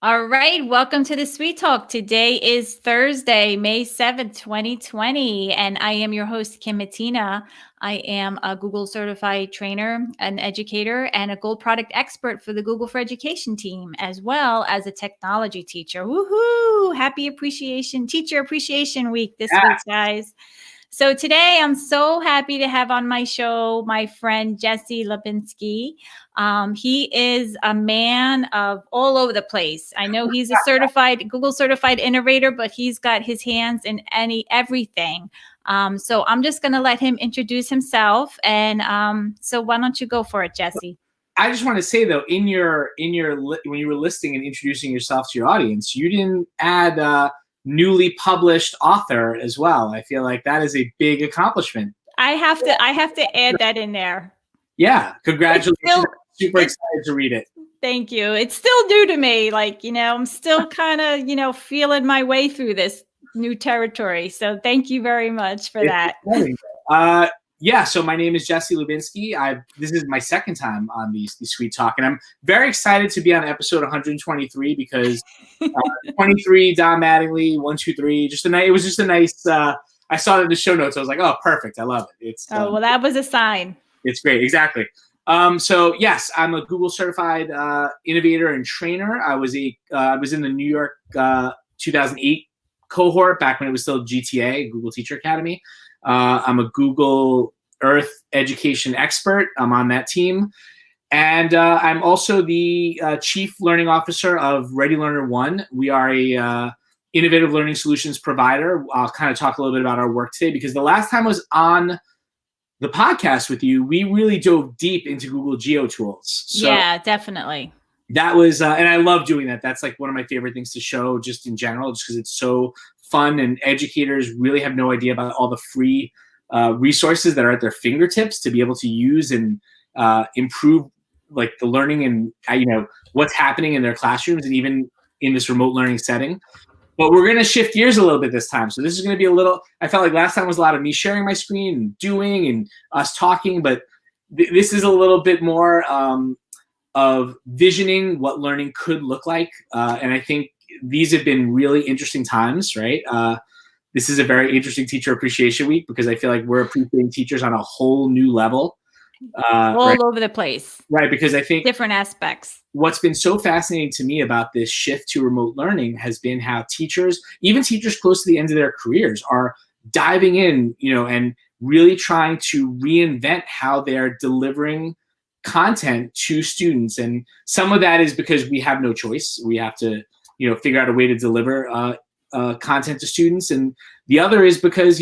All right, welcome to the Sweet Talk. Today is Thursday, May 7th, 2020, and I am your host, Kim Matina. I am a Google certified trainer, an educator, and a gold product expert for the Google for Education team, as well as a technology teacher. Woohoo! Happy Teacher Appreciation Week this week, guys. So today I'm so happy to have on my show my friend Jesse Lubinsky. He is a man of all over the place. I know he's a Google certified innovator, but he's got his hands in everything. So I'm just going to let him introduce himself. And so why don't you go for it, Jesse? I just want to say though, when you were listing and introducing yourself to your audience, you didn't add newly published author as well. I feel like that is a big accomplishment. I have to add that in there. Yeah, congratulations. Super excited to read it. Thank you. It's still new to me. I'm still kind of, feeling my way through this new territory. So thank you very much for that. Yeah, so my name is Jesse Lubinsky. This is my second time on the Sweet Talk, and I'm very excited to be on episode 123 because 23 Don Mattingly, 1, 2, 3. It was just a nice. I saw it in the show notes. I was like, oh, perfect. I love it. Well, that was a sign. It's great. Exactly. So yes, I'm a Google certified innovator and trainer. I was in the New York 2008 cohort back when it was still GTA, Google Teacher Academy. I'm a Google Earth education expert. I'm on that team. And I'm also the Chief Learning Officer of Ready Learner One. We are a innovative learning solutions provider. I'll kind of talk a little bit about our work today because the last time I was on the podcast with you, we really dove deep into Google Geo tools. So yeah, definitely. That was, and I love doing that. That's like one of my favorite things to show just in general, just because it's so fun and educators really have no idea about all the free resources that are at their fingertips to be able to use and improve like the learning and what's happening in their classrooms and even in this remote learning setting. But we're going to shift gears a little bit this time. So this is going to be I felt like last time was a lot of me sharing my screen and doing and us talking, but this is a little bit more of visioning what learning could look like. And I think these have been really interesting times, right? This is a very interesting Teacher Appreciation Week because I feel like we're appreciating teachers on a whole new level. All over the place. Right, because I think different aspects. What's been so fascinating to me about this shift to remote learning has been how teachers, even teachers close to the end of their careers, are diving in, and really trying to reinvent how they're delivering content to students. And some of that is because we have no choice. We have to, figure out a way to deliver content to students. And the other is because,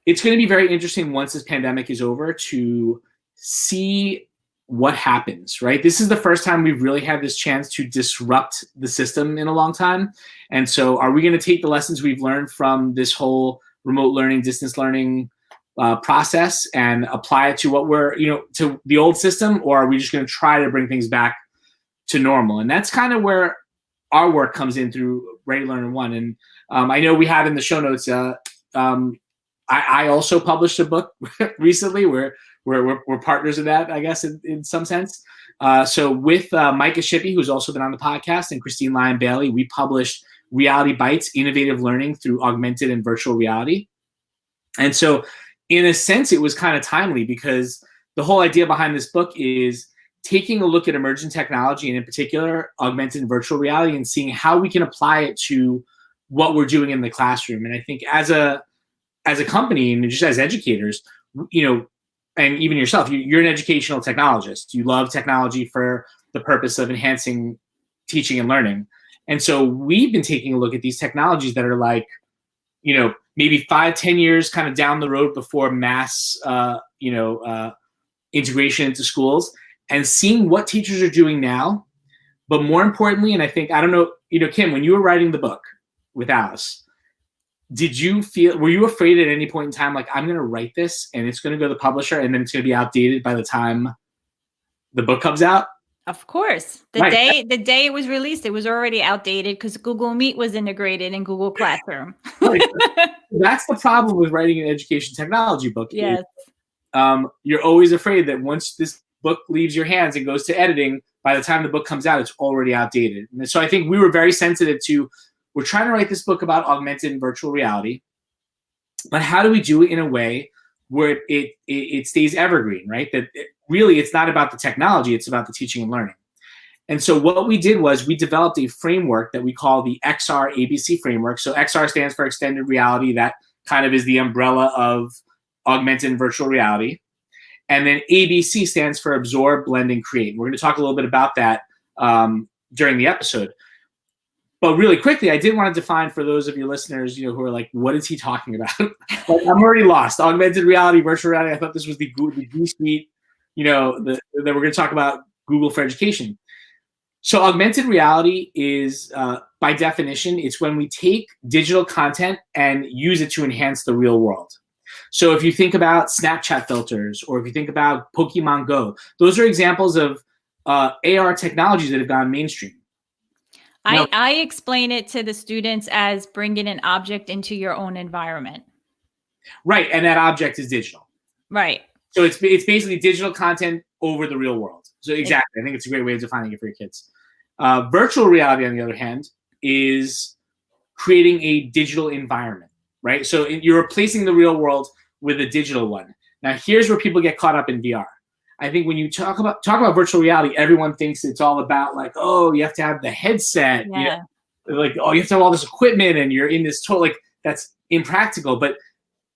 it's going to be very interesting once this pandemic is over to see what happens, right? This is the first time we've really had this chance to disrupt the system in a long time. And so are we going to take the lessons we've learned from this whole remote learning, distance learning process and apply it to what to the old system, or are we just going to try to bring things back to normal? And that's kind of where our work comes in through Ready Learner One. And I know we have in the show notes, I also published a book recently where we're partners in that, I guess, in some sense. So with Micah Shippey, who's also been on the podcast, and Christine Lyon-Bailey, we published Reality Bites, Innovative Learning Through Augmented and Virtual Reality. And so in a sense, it was kind of timely because the whole idea behind this book is taking a look at emerging technology, and in particular, augmented and virtual reality, and seeing how we can apply it to what we're doing in the classroom. And I think as a company and just as educators, and even yourself, you're an educational technologist. You love technology for the purpose of enhancing teaching and learning. And so we've been taking a look at these technologies that are like, maybe 5-10 years kind of down the road before mass, integration into schools, and seeing what teachers are doing now. But more importantly, and I think, I don't know, Kim, when you were writing the book with Alice, were you afraid at any point in time, like, I'm going to write this and it's going to go to the publisher and then it's going to be outdated by the time the book comes out? Of course. The day it was released, it was already outdated because Google Meet was integrated in Google Classroom. Right. That's the problem with writing an education technology book. Yes. You're always afraid that once this book leaves your hands and goes to editing, by the time the book comes out, it's already outdated. And so I think we were very sensitive to, we're trying to write this book about augmented and virtual reality, but how do we do it in a way where it stays evergreen, right? That really it's not about the technology, it's about the teaching and learning. And so what we did was we developed a framework that we call the XR ABC framework. So XR stands for extended reality. That kind of is the umbrella of augmented and virtual reality. And then ABC stands for absorb, blend, and create. We're going to talk a little bit about that during the episode. But really quickly, I did want to define for those of your listeners, who are like, what is he talking about? Like, I'm already lost. Augmented reality, virtual reality. I thought this was the G Suite, that we're going to talk about Google for education. So augmented reality is, by definition, it's when we take digital content and use it to enhance the real world. So if you think about Snapchat filters, or if you think about Pokemon Go, those are examples of AR technologies that have gone mainstream. I explain it to the students as bringing an object into your own environment. Right, and that object is digital. Right. So it's basically digital content over the real world. So exactly, I think it's a great way of defining it for your kids. Virtual reality, on the other hand, is creating a digital environment, right? So you're replacing the real world with a digital one. Now, here's where people get caught up in VR. I think when you talk about virtual reality, everyone thinks it's all about like, oh, you have to have the headset, yeah. Like, oh, you have to have all this equipment, and you're in this total, like, that's impractical. But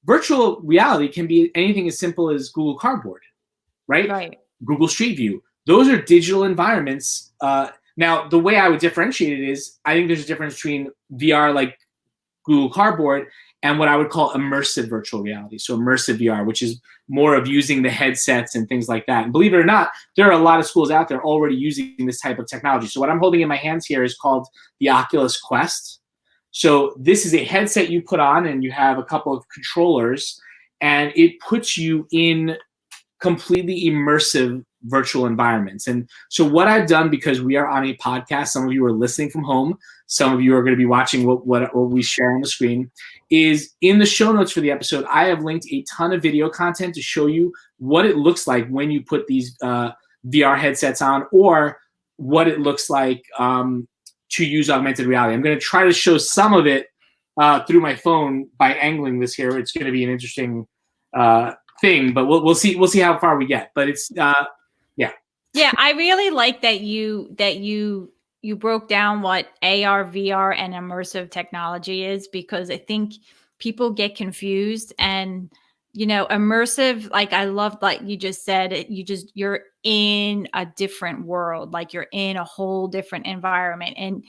virtual reality can be anything as simple as Google Cardboard, right? Right. Google Street View. Those are digital environments. Now, the way I would differentiate it is, I think there's a difference between VR like Google Cardboard and what I would call immersive virtual reality. So immersive VR, which is more of using the headsets and things like that. And believe it or not, there are a lot of schools out there already using this type of technology. So what I'm holding in my hands here is called the Oculus Quest. So this is a headset you put on, and you have a couple of controllers, and it puts you in completely immersive virtual environments. And so what I've done, because we are on a podcast, some of you are listening from home, some of you are going to be watching what we share on the screen, is in the show notes for the episode, I have linked a ton of video content to show you what it looks like when you put these VR headsets on, or what it looks like to use augmented reality. I'm going to try to show some of it through my phone by angling this here. It's going to be an interesting thing, but we'll see how far we get. But it's yeah, I really like that you broke down what AR, VR, and immersive technology is, because I think people get confused. And immersive, like, I love, like you just said, you're in a different world, like you're in a whole different environment. And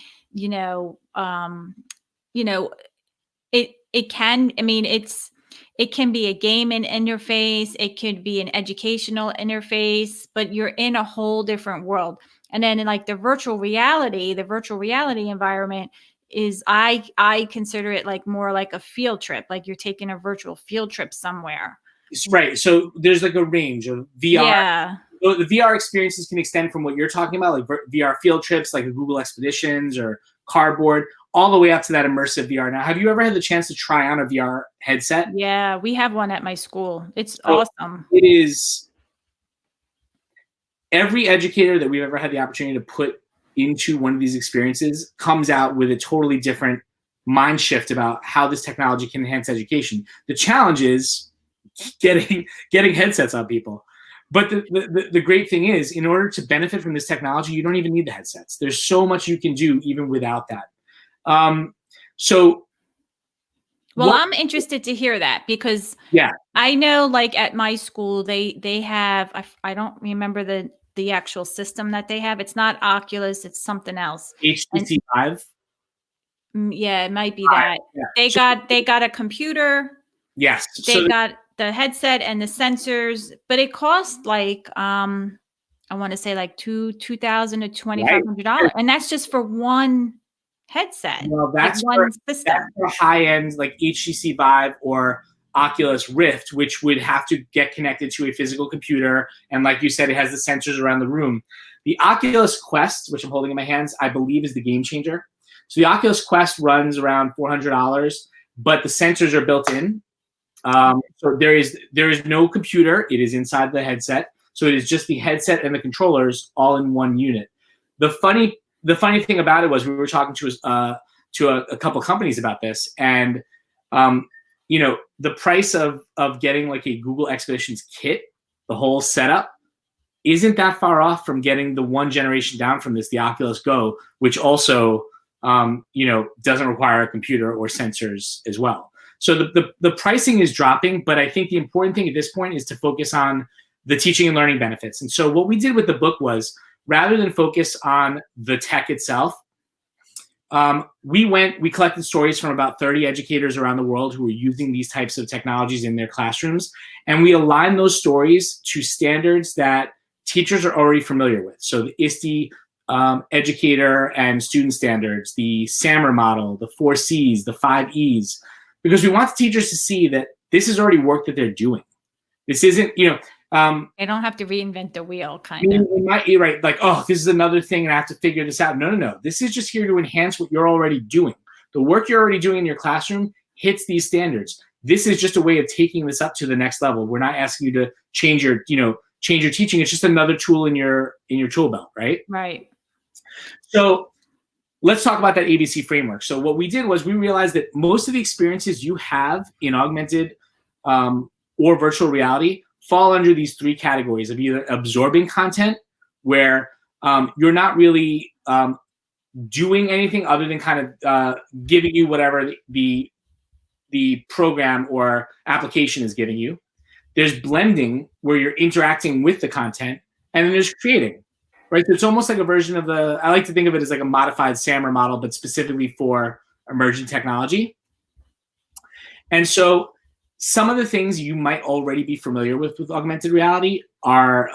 it can be a gaming interface, it could be an educational interface, but you're in a whole different world. And then in like the virtual reality environment is, I consider it like more like a field trip, like you're taking a virtual field trip somewhere. Right. So there's like a range of VR. Yeah. The VR experiences can extend from what you're talking about, like VR field trips, like Google Expeditions or Cardboard, all the way up to that immersive VR. Now, have you ever had the chance to try on a VR headset? Yeah, we have one at my school. It's awesome. It is. Every educator that we've ever had the opportunity to put into one of these experiences comes out with a totally different mind shift about how this technology can enhance education. The challenge is getting headsets on people. But the great thing is, in order to benefit from this technology, you don't even need the headsets. There's so much you can do even without that. I'm interested to hear that, because yeah, I know, like at my school, they have, I don't remember the actual system that they have. It's not Oculus, it's something else. HTC Vive. Yeah, it might be that. Yeah. They got a computer. Yes. They got the headset and the sensors, but it cost like I want to say like $2,000 to $2,500, and that's just for one headset. Well, that's like one system. That's for high end, like HTC Vive or Oculus Rift, which would have to get connected to a physical computer, and like you said, it has the sensors around the room. The Oculus Quest, which I'm holding in my hands, I believe is the game changer. So the Oculus Quest runs around $400, but the sensors are built in. So there is no computer. It is inside the headset. So it is just the headset and the controllers all in one unit. The funny thing about it was we were talking to a couple companies about this, and the price of getting like a Google Expeditions kit, the whole setup, isn't that far off from getting the one generation down from this, the Oculus Go, which also doesn't require a computer or sensors as well. So the pricing is dropping, but I think the important thing at this point is to focus on the teaching and learning benefits. And so what we did with the book was, rather than focus on the tech itself, we collected stories from about 30 educators around the world who were using these types of technologies in their classrooms, and we aligned those stories to standards that teachers are already familiar with. So the ISTE educator and student standards, the SAMR model, the 4 Cs, the 5 Es, because we want the teachers to see that this is already work that they're doing. This isn't, they don't have to reinvent the wheel, kind of. You might be right, like, oh, this is another thing and I have to figure this out. No. This is just here to enhance what you're already doing. The work you're already doing in your classroom hits these standards. This is just a way of taking this up to the next level. We're not asking you to change your teaching. It's just another tool in your tool belt, right? Right. So let's talk about that ABC framework. So what we did was we realized that most of the experiences you have in augmented or virtual reality fall under these 3 categories of either absorbing content, where you're not really doing anything other than kind of giving you whatever the program or application is giving you. There's blending, where you're interacting with the content, and then there's creating, right? So it's almost like a version of I like to think of it as like a modified SAMR model, but specifically for emerging technology. And so some of the things you might already be familiar with augmented reality are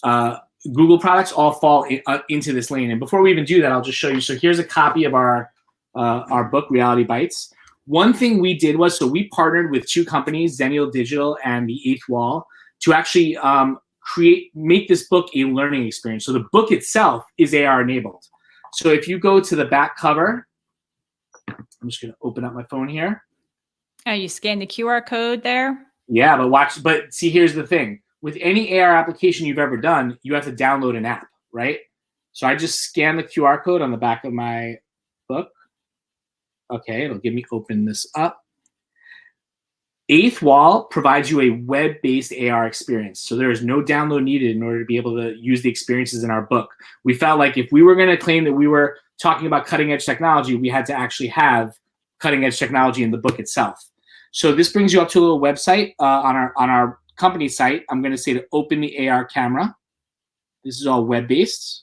Google products all fall into this lane. And before we even do that, I'll just show you. So here's a copy of our book, Reality Bites. One thing we did was, so we partnered with 2 companies, Zennial Digital and the Eighth Wall, to actually make this book a learning experience. So the book itself is AR enabled. So if you go to the back cover, I'm just going to open up my phone here. Oh, you scan the QR code there? Yeah, but see, here's the thing. With any AR application you've ever done, you have to download an app, right? So I just scan the QR code on the back of my book. Okay, it'll give me open this up. Eighth Wall provides you a web-based AR experience. So there is no download needed in order to be able to use the experiences in our book. We felt like if we were going to claim that we were talking about cutting-edge technology, we had to actually have cutting-edge technology in the book itself. So this brings you up to a little website on our company site. I'm going to say to open the AR camera. This is all web-based.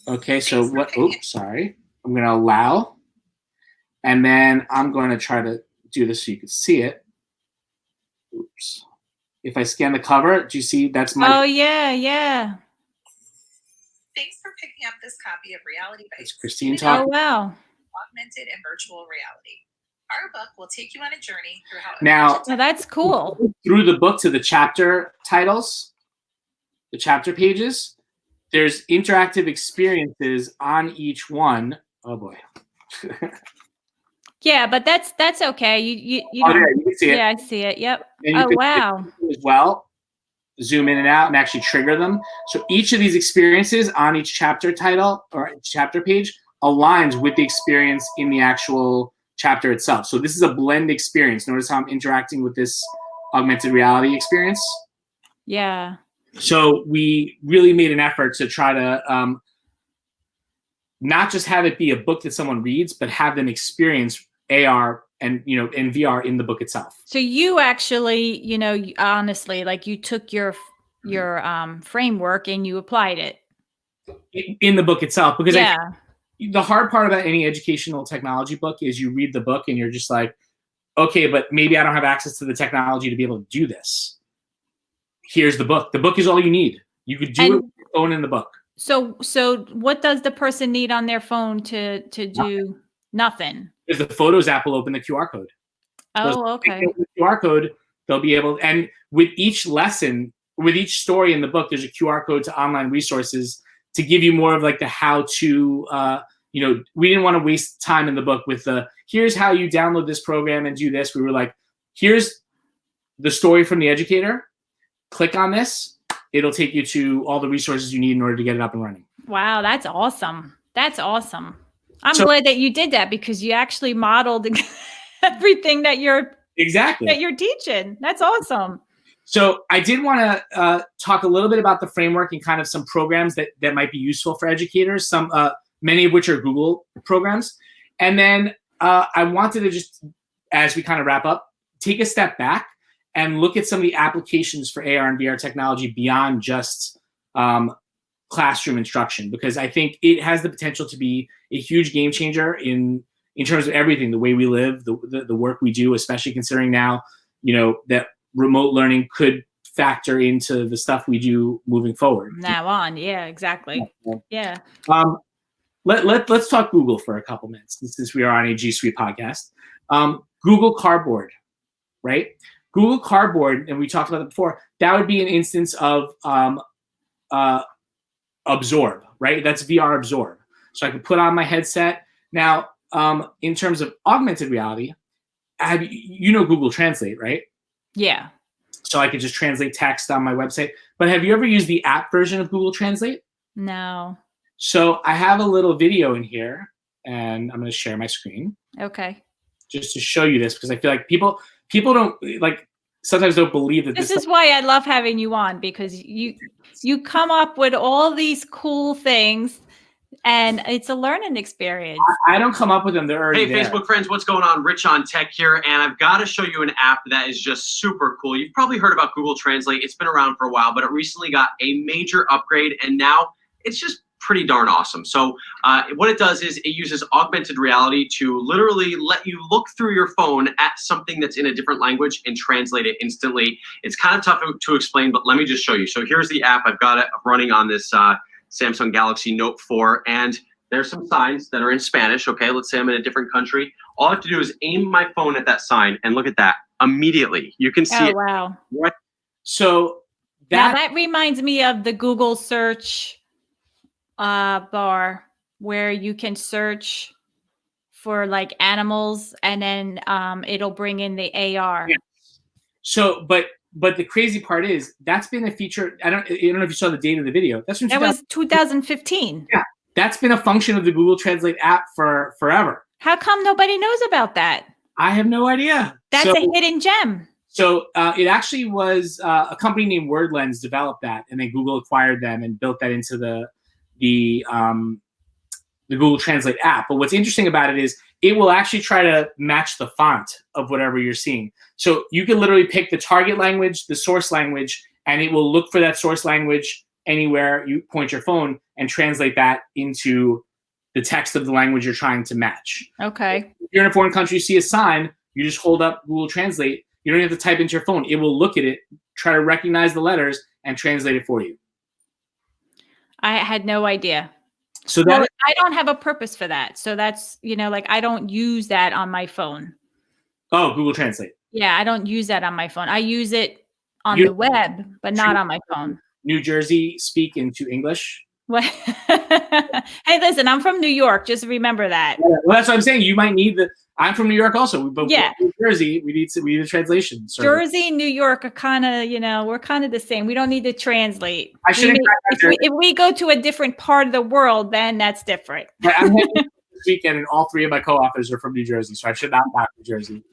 Okay, so what? Oops, sorry. I'm going to allow. And then I'm going to try to do this so you can see it. Oops. If I scan the cover, do you see that's my... Oh, yeah. Thanks for picking up this copy of Reality Bites. It's Christine talking. Oh, wow. Augmented and virtual reality. Our book will take you on a journey through how... Now, Oh, that's cool. Through the book to the chapter titles, the chapter pages, there's interactive experiences on each one. Oh, boy. Yeah, but that's okay. You Oh, yeah, you can see it. Yeah, I see it. Yep. And you Oh, can wow. as well, zoom in and out and actually trigger them. So each of these experiences on each chapter title or chapter page aligns with the experience in the actual chapter itself. So this is a blend experience. Notice how I'm interacting with this augmented reality experience. Yeah. So we really made an effort to try to not just have it be a book that someone reads, but have them experience AR and and VR in the book itself. So you actually, honestly, like you took your framework and you applied it In the book itself, because yeah. The hard part about any educational technology book is you read the book and you're just like, okay, but maybe I don't have access to the technology to be able to do this. Here's the book. The book is all you need. You could do it with your phone in the book. So what does the person need on their phone to do? Nothing. Because the Photos app will open the QR code. Oh, okay. The QR code, they'll be able, and with each lesson, with each story in the book, there's a QR code to online resources to give you more of like the how to, we didn't want to waste time in the book with here's how you download this program and do this. We were like, here's the story from the educator, click on this. It'll take you to all the resources you need in order to get it up and running. Wow, that's awesome. That's awesome. I'm So- glad that you did that because you actually modeled everything that you're teaching. That's awesome. So I did want to talk a little bit about the framework and kind of some programs that might be useful for educators, many of which are Google programs. And then I wanted to just, as we kind of wrap up, take a step back and look at some of the applications for AR and VR technology beyond just classroom instruction, because I think it has the potential to be a huge game changer in terms of everything, the way we live, the work we do, especially considering now, that remote learning could factor into the stuff we do moving forward. Now on. Yeah, exactly. Yeah. Let's talk Google for a couple minutes, since we are on a G Suite podcast. Google Cardboard, right? Google Cardboard, and we talked about it before, that would be an instance of Absorb, right? That's VR Absorb. So I could put on my headset. Now, in terms of augmented reality, Google Translate, right? Yeah. So I could just translate text on my website. But have you ever used the app version of Google Translate? No. So I have a little video in here, and I'm going to share my screen. Okay. Just to show you this, because I feel like people don't sometimes don't believe that this is why I love having you on, because you come up with all these cool things, and it's a learning experience. I don't come up with them; they're already there. Facebook friends, what's going on? Rich on Tech here, and I've got to show you an app that is just super cool. You've probably heard about Google Translate. It's been around for a while, but it recently got a major upgrade, and now it's just pretty darn awesome. So what it does is it uses augmented reality to literally let you look through your phone at something that's in a different language and translate it instantly. It's kind of tough to explain, but let me just show you. So here's the app. I've got it running on this Samsung Galaxy Note 4, and there's some signs that are in Spanish. Okay, let's say I'm in a different country. All I have to do is aim my phone at that sign, and look at that. Immediately, you can see it. Wow. Right. So that reminds me of the Google search bar, where you can search for like animals, and then it'll bring in the AR. Yeah. So, but the crazy part is that's been a feature. I don't know if you saw the date of the video. That was 2015. Yeah, that's been a function of the Google Translate app for forever. How come nobody knows about that? I have no idea. That's a hidden gem. So it actually was a company named WordLens developed that, and then Google acquired them and built that into the Google Translate app. But what's interesting about it is it will actually try to match the font of whatever you're seeing. So you can literally pick the target language, the source language, and it will look for that source language anywhere you point your phone and translate that into the text of the language you're trying to match. Okay. If you're in a foreign country, you see a sign, you just hold up Google Translate. You don't have to type into your phone. It will look at it, try to recognize the letters, and translate it for you. I had no idea. So I don't have a purpose for that. So that's, I don't use that on my phone. Oh, Google Translate. Yeah, I don't use that on my phone. I use it on the web, but not on my phone. New Jersey speak into English. What? Hey, listen, I'm from New York. Just remember that. Yeah, well, that's what I'm saying. You might need I'm from New York also, but yeah. New Jersey, we need a translation service. Jersey and New York are kind of, we're kind of the same. We don't need to translate. If we go to a different part of the world, then that's different. Right, I'm heading this weekend, and all three of my co-authors are from New Jersey, so I should not back New Jersey.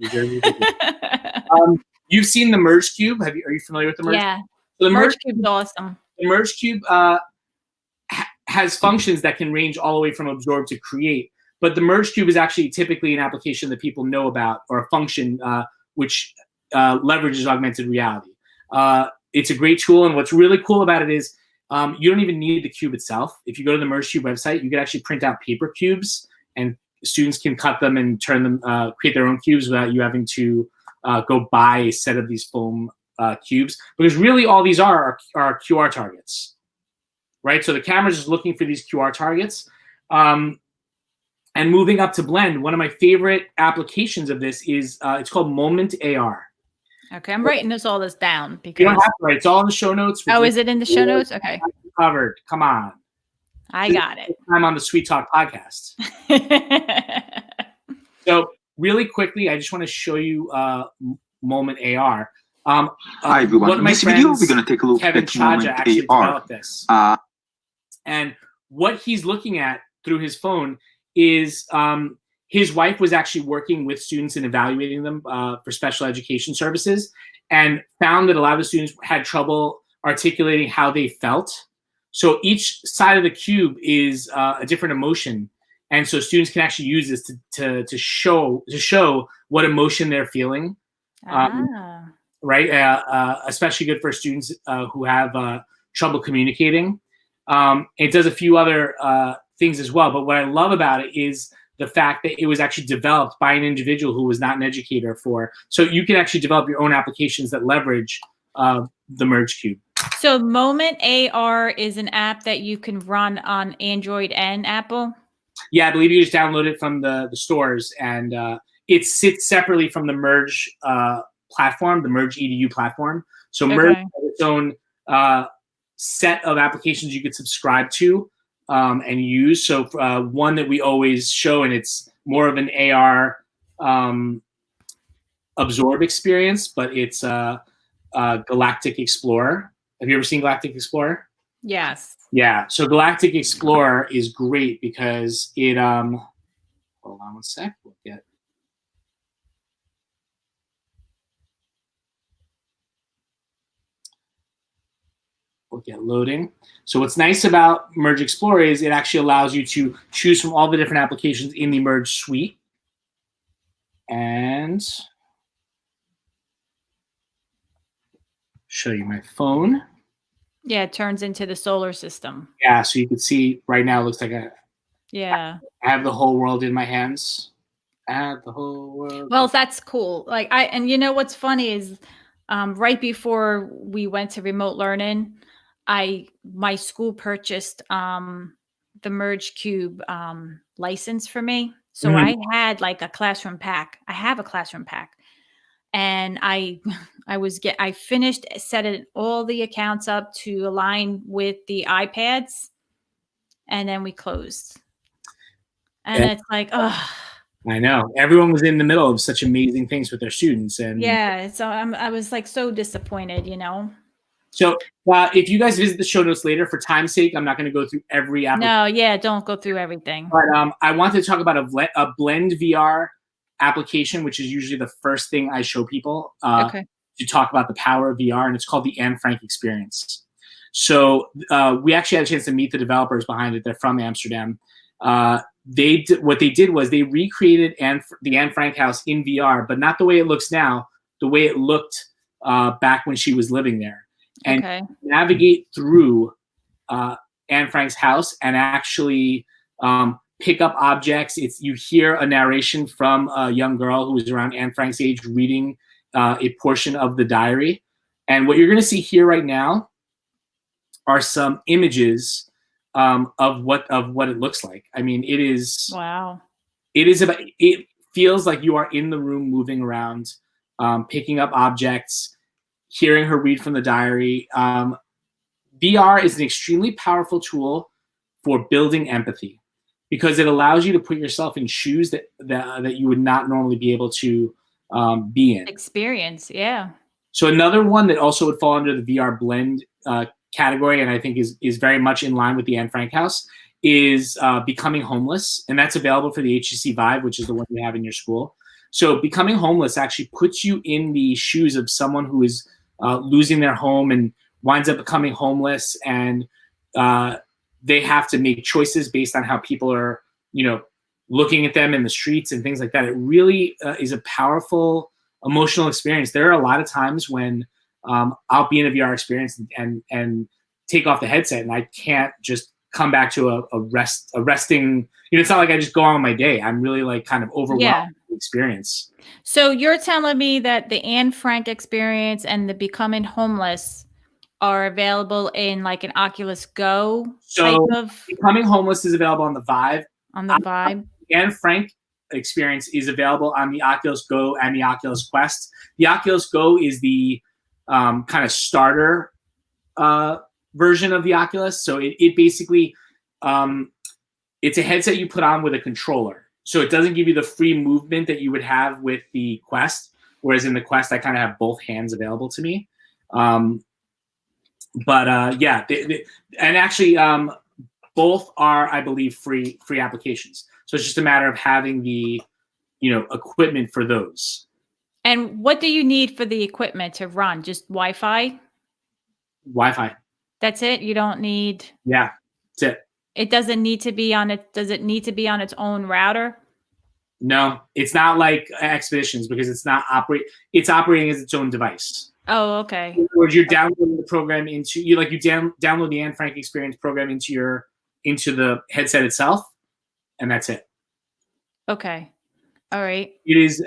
You've seen the Merge Cube. Are you familiar with the Merge? Yeah. So the Merge Cube is awesome. The Merge Cube has functions that can range all the way from absorb to create. But the Merge Cube is actually typically an application that people know about, or a function which leverages augmented reality. It's a great tool, and what's really cool about it is you don't even need the cube itself. If you go to the Merge Cube website, you can actually print out paper cubes, and students can cut them and turn them, create their own cubes without you having to go buy a set of these foam cubes. Because really all these are QR targets, right? So the camera's just looking for these QR targets. And moving up to Blend, one of my favorite applications of this is it's called Moment AR. Okay, I'm writing all this down because you don't have to write. It's all in the show notes. Oh, is it in the show notes? Okay, covered. Come on, I got it. I'm on the Sweet Talk podcast. So really quickly, I just want to show you Moment AR. Hi everyone. In this video, we're going to take a look Kevin at Chaja Moment actually AR. developed this. And what he's looking at through his phone is his wife was actually working with students and evaluating them for special education services, and found that a lot of the students had trouble articulating how they felt. So each side of the cube is a different emotion, and so students can actually use this to show what emotion they're feeling. Right, especially good for students who have trouble communicating. It does a few other things as well, but what I love about it is the fact that it was actually developed by an individual who was not an educator for. So you can actually develop your own applications that leverage the Merge Cube. So Moment AR is an app that you can run on Android and Apple? Yeah, I believe you just download it from the stores, and it sits separately from the Merge platform, the Merge EDU platform. So Merge has its own set of applications you could subscribe to and use. So one that we always show, and it's more of an AR absorb experience, but it's Galactic Explorer. Have you ever seen Galactic Explorer? Yes. Yeah. So Galactic Explorer is great because it hold on one sec. We'll get loading. So what's nice about Merge Explorer is it actually allows you to choose from all the different applications in the Merge suite. And show you my phone. Yeah, it turns into the solar system. Yeah, so you can see right now it looks like I have the whole world in my hands. I have the whole world. Well, that's cool. Like and you know what's funny is right before we went to remote learning, my school purchased the Merge Cube license for me. So I had like a classroom pack. I have a classroom pack. And I finished setting all the accounts up to align with the iPads, and then we closed. And it's like, oh. I know. Everyone was in the middle of such amazing things with their students, and so I was like so disappointed, you know. So if you guys visit the show notes later, for time's sake, I'm not going to go through every application. No, yeah, don't go through everything. But I wanted to talk about a Blend VR application, which is usually the first thing I show people to talk about the power of VR, and it's called the Anne Frank experience. So we actually had a chance to meet the developers behind it. They're from Amsterdam. What they did was they recreated the Anne Frank house in VR, but not the way it looks now, the way it looked back when she was living there. And navigate through Anne Frank's house and actually pick up objects. You hear a narration from a young girl who was around Anne Frank's age reading a portion of the diary. And what you're going to see here right now are some images of what it looks like. I mean, it is wow. It feels like you are in the room, moving around, picking up objects, hearing her read from the diary. VR is an extremely powerful tool for building empathy because it allows you to put yourself in shoes that you would not normally be able to be in. Experience, yeah. So another one that also would fall under the VR Blend category, and I think is very much in line with the Anne Frank house, is Becoming Homeless, and that's available for the HTC Vive, which is the one you have in your school. So Becoming Homeless actually puts you in the shoes of someone who is losing their home and winds up becoming homeless, and they have to make choices based on how people are, looking at them in the streets and things like that. It really is a powerful emotional experience. There are a lot of times when I'll be in a VR experience and take off the headset, and I can't just come back to a resting. It's not like I just go on my day. I'm really like kind of overwhelmed with the experience. So you're telling me that the Anne Frank experience and the Becoming Homeless are available in like an Oculus Go type of? Becoming Homeless is available on the Vive. On the Vive. The Anne Frank experience is available on the Oculus Go and the Oculus Quest. The Oculus Go is the kind of starter version of the Oculus. So it basically, it's a headset you put on with a controller. So it doesn't give you the free movement that you would have with the Quest. whereas in the Quest, I kind of have both hands available to me. Yeah, and actually, both are, I believe, free applications. So it's just a matter of having the, equipment for those. And what do you need for the equipment to run? Just Wi-Fi? Wi-Fi. That's it? You don't need... Yeah, that's it. It doesn't need to be on it. Does it need to be on its own router? No, it's not like Expeditions because it's not it's operating as its own device. Oh, okay. Or you're downloading the program into download the Anne Frank Experience program into the headset itself, and that's it. Okay. All right. It is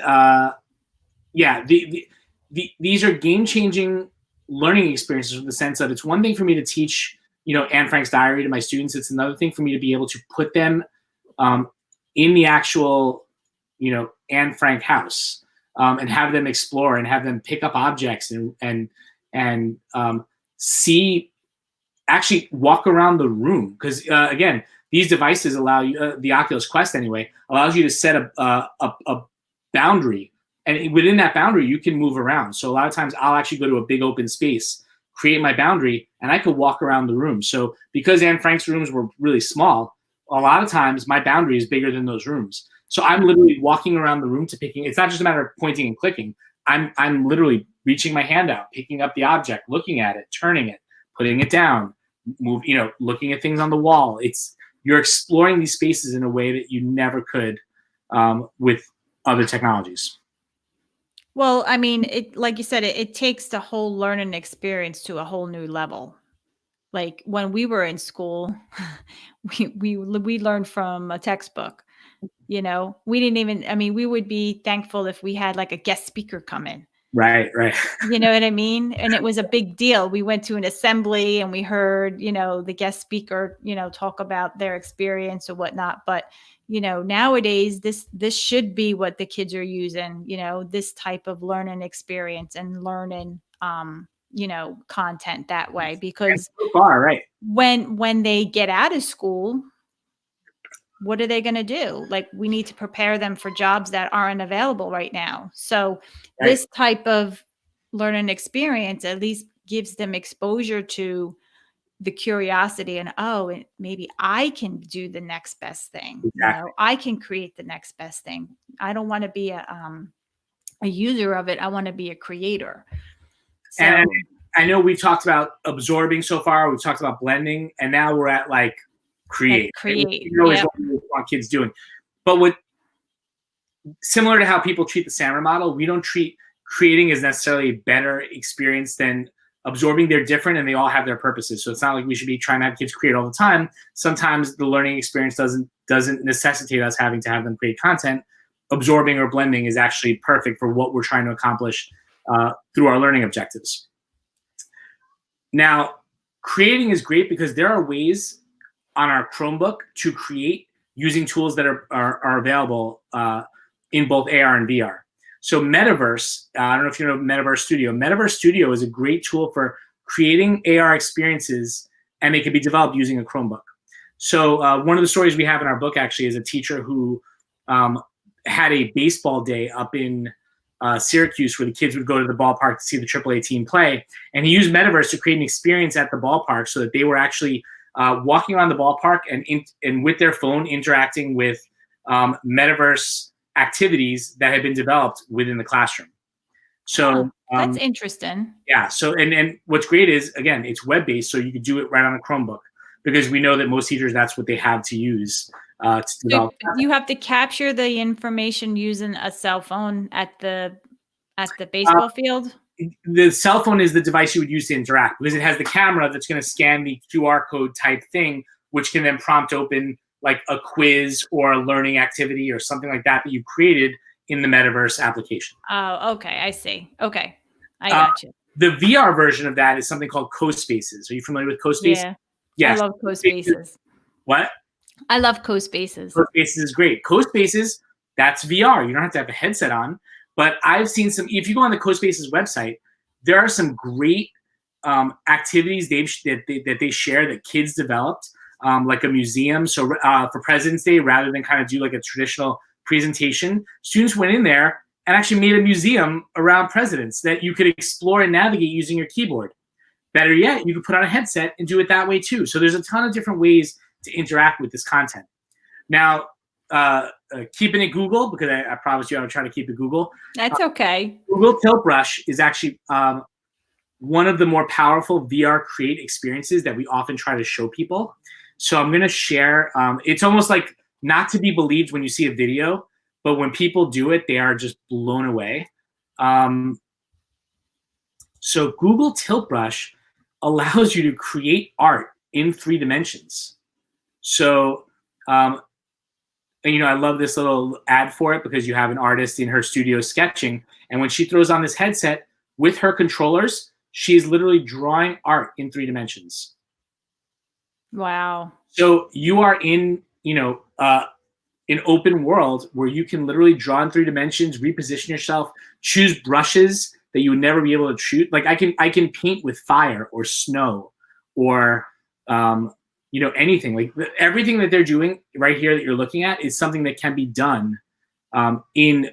these are game-changing learning experiences in the sense of it's one thing for me to teach, Anne Frank's diary to my students. It's another thing for me to be able to put them in the actual, Anne Frank house and have them explore and have them pick up objects and see, actually walk around the room. Because again, these devices allow you, the Oculus Quest anyway, allows you to set a boundary. And within that boundary, you can move around. So a lot of times I'll actually go to a big open space, create my boundary, and I could walk around the room. So because Anne Frank's rooms were really small, a lot of times my boundary is bigger than those rooms. So I'm literally walking around the room it's not just a matter of pointing and clicking. I'm literally reaching my hand out, picking up the object, looking at it, turning it, putting it down, looking at things on the wall. You're exploring these spaces in a way that you never could with other technologies. Well, I mean, like you said, it takes the whole learning experience to a whole new level. Like when we were in school, we learned from a textbook. We didn't even. I mean, we would be thankful if we had like a guest speaker come in. Right. You know what I mean? And it was a big deal. We went to an assembly and we heard, the guest speaker, talk about their experience or whatnot. But nowadays, this should be what the kids are using, this type of learning experience and learning, content that way. Because so far, right. when they get out of school, what are they going to do? Like, we need to prepare them for jobs that aren't available right now. So this type of learning experience at least gives them exposure to the curiosity and, maybe I can do the next best thing. Exactly. I can create the next best thing. I don't want to be a user of it. I want to be a creator. So, and I know we've talked about absorbing so far. We've talked about blending, and now we're at like create. Create. Is what we want kids doing. But similar to how people treat the Samurai model, we don't treat creating as necessarily a better experience than absorbing. They're different and they all have their purposes. So it's not like we should be trying to have kids create all the time. Sometimes the learning experience doesn't necessitate us having to have them create content. Absorbing or blending is actually perfect for what we're trying to accomplish through our learning objectives. Now, creating is great because there are ways on our Chromebook to create using tools that are available in both AR and VR. So Metaverse, I don't know if you know Metaverse Studio. Metaverse Studio is a great tool for creating AR experiences, and they can be developed using a Chromebook. So one of the stories we have in our book actually is a teacher who had a baseball day up in Syracuse where the kids would go to the ballpark to see the AAA team play. And he used Metaverse to create an experience at the ballpark so that they were actually walking around the ballpark and with their phone interacting with Metaverse activities that had been developed within the classroom. So that's interesting. Yeah. So and what's great is, again, it's web-based, so you could do it right on a Chromebook because we know that most teachers, that's what they have to use to develop. So you have to capture the information using a cell phone at the baseball field? The cell phone is the device you would use to interact because it has the camera that's going to scan the QR code type thing, which can then prompt open like a quiz or a learning activity or something like that you created in the Metaverse application. Oh, okay. I see. Okay. I got you. The VR version of that is something called CoSpaces. Are you familiar with CoSpaces? Yeah. Yes. I love CoSpaces. What? I love CoSpaces. CoSpaces is great. CoSpaces, that's VR. You don't have to have a headset on. But I've seen if you go on the CoSpaces website, there are some great activities that they share that kids developed, like a museum. So for President's Day, rather than kind of do like a traditional presentation, students went in there and actually made a museum around presidents that you could explore and navigate using your keyboard. Better yet, you could put on a headset and do it that way too. So there's a ton of different ways to interact with this content. Now, keeping it Google, because I promise you I would try to keep it Google. That's okay. Google Tilt Brush is actually one of the more powerful VR create experiences that we often try to show people. So I'm going to share. It's almost like not to be believed when you see a video, but when people do it, they are just blown away. So Google Tilt Brush allows you to create art in 3 dimensions. So, I love this little ad for it because you have an artist in her studio sketching, and when she throws on this headset with her controllers, she's literally drawing art in 3 dimensions. Wow. So you are in, an open world where you can literally draw in 3 dimensions, reposition yourself, choose brushes that you would never be able to shoot. Like I can paint with fire or snow or anything. Like everything that they're doing right here that you're looking at is something that can be done in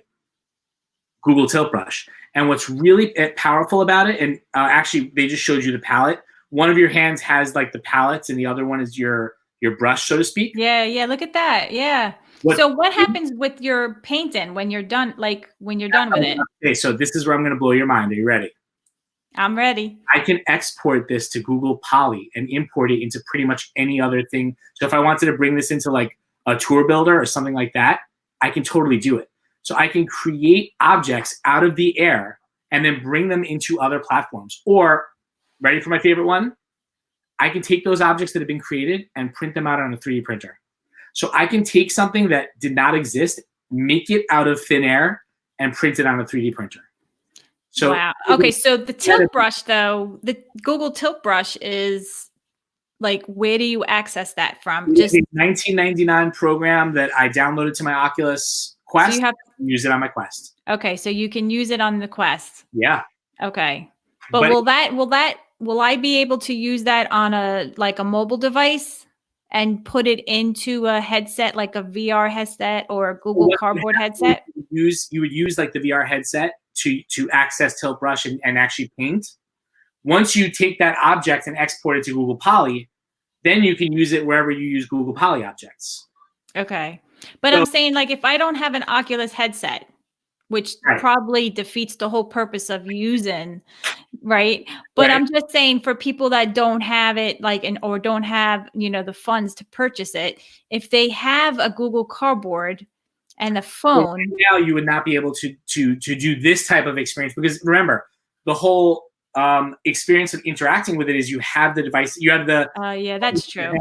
Google Tilt Brush. And what's really powerful about it, and actually they just showed you the palette. One of your hands has like the palettes, and the other one is your brush, so to speak. Yeah. Look at that. Yeah. So what happens with your painting when you're done? Like when you're done with it? Okay, so this is where I'm going to blow your mind. Are you ready? I'm ready. I can export this to Google Poly and import it into pretty much any other thing. So if I wanted to bring this into like a tour builder or something like that, I can totally do it. So I can create objects out of the air and then bring them into other platforms. Or, ready for my favorite one? I can take those objects that have been created and print them out on a 3D printer. So I can take something that did not exist, make it out of thin air, and print it on a 3D printer. So wow. Okay, so the Tilt Brush, though, the Google Tilt Brush is like, where do you access that from? Just a $19.99 program that I downloaded to my Oculus Quest. So you have to use it on my Quest. Okay, so you can use it on the Quest. Yeah. Okay, but will I be able to use that on a mobile device and put it into a headset, like a VR headset or a Google Cardboard headset? You would use like the VR headset to access Tilt Brush and actually paint. Once you take that object and export it to Google Poly, then you can use it wherever you use Google Poly objects. Okay. But I'm saying, like, if I don't have an Oculus headset, which probably defeats the whole purpose of using, right? But I'm just saying, for people that don't have it, or don't have, the funds to purchase it, if they have a Google Cardboard and the phone, now you would not be able to do this type of experience, because remember, the whole experience of interacting with it is you have the device, you have the yeah, that's true.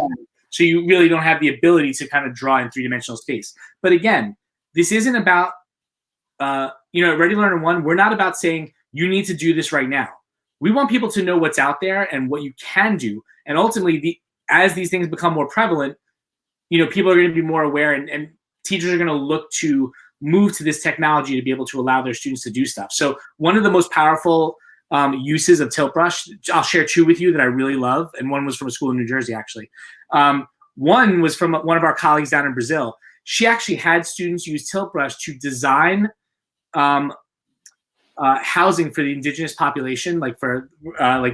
So you really don't have the ability to kind of draw in 3-dimensional space. But again, this isn't about Ready Learner 1, we're not about saying you need to do this right now. We want people to know what's out there and what you can do. And ultimately, as these things become more prevalent, people are going to be more aware, and teachers are going to look to move to this technology to be able to allow their students to do stuff. So one of the most powerful uses of Tilt Brush, I'll share 2 with you that I really love, and one was from a school in New Jersey, actually. One was from one of our colleagues down in Brazil. She actually had students use Tilt Brush to design housing for the indigenous population, like for